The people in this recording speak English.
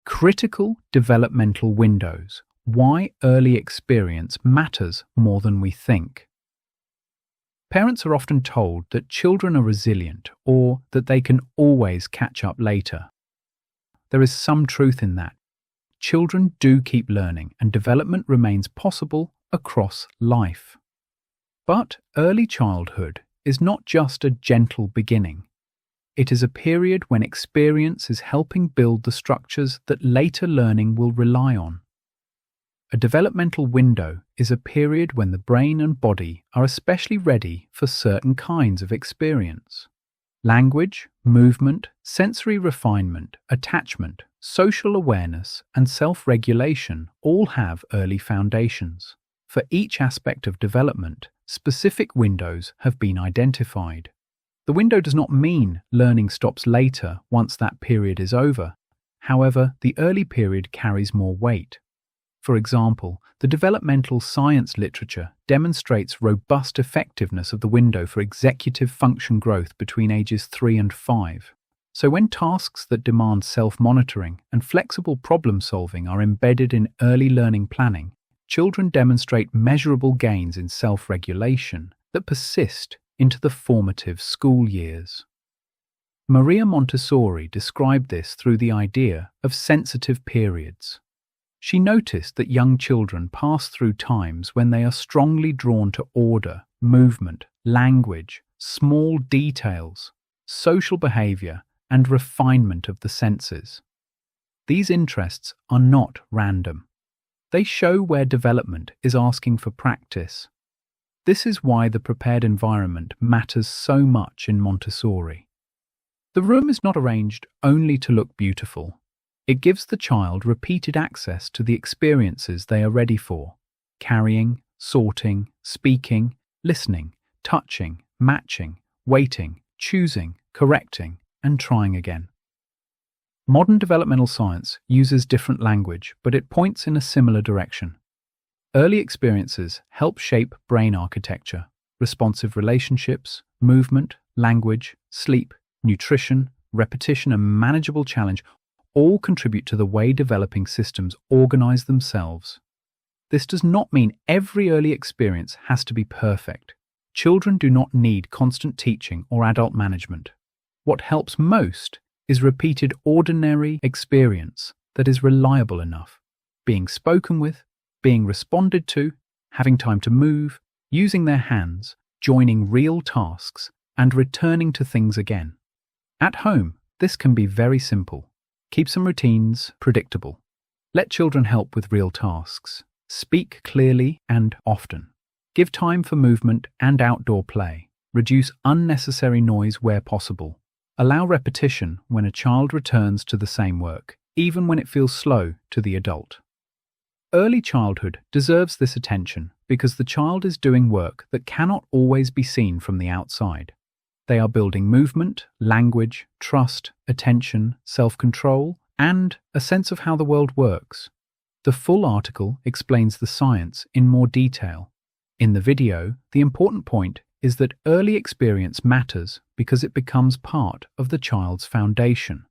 Critical developmental windows. Why early experience matters more than we think. Parents are often told that children are resilient or that they can always catch up later. There is some truth in that. Children do keep learning and development remains possible across life. But early childhood is not just a gentle beginning. It is a period when experience is helping build the structures that later learning will rely on. A developmental window is a period when the brain and body are especially ready for certain kinds of experience. Language, movement, sensory refinement, attachment, social awareness, and self-regulation all have early foundations. For each aspect of development, specific windows have been identified. The window does not mean learning stops later once that period is over. However, the early period carries more weight. For example, the developmental science literature demonstrates robust effectiveness of the window for executive function growth between ages 3 and 5. So when tasks that demand self-monitoring and flexible problem-solving are embedded in early learning planning, children demonstrate measurable gains in self-regulation that persist into the formative school years. Maria Montessori described this through the idea of sensitive periods. She noticed that young children pass through times when they are strongly drawn to order, movement, language, small details, social behavior, and refinement of the senses. These interests are not random. They show where development is asking for practice. This is why the prepared environment matters so much in Montessori. The room is not arranged only to look beautiful. It gives the child repeated access to the experiences they are ready for: carrying, sorting, speaking, listening, touching, matching, waiting, choosing, correcting, and trying again. Modern developmental science uses different language, but it points in a similar direction. Early experiences help shape brain architecture, responsive relationships, movement, language, sleep, nutrition, repetition, and manageable challenge all contribute to the way developing systems organize themselves. This does not mean every early experience has to be perfect. Children do not need constant teaching or adult management. What helps most is repeated ordinary experience that is reliable enough, being spoken with, being responded to, having time to move, using their hands, joining real tasks, and returning to things again. At home, this can be very simple. Keep some routines predictable. Let children help with real tasks. Speak clearly and often. Give time for movement and outdoor play. Reduce unnecessary noise where possible. Allow repetition when a child returns to the same work, even when it feels slow to the adult. Early childhood deserves this attention because the child is doing work that cannot always be seen from the outside. They are building movement, language, trust, attention, self-control, and a sense of how the world works. The full article explains the science in more detail. In the video, the important point is that early experience matters because it becomes part of the child's foundation.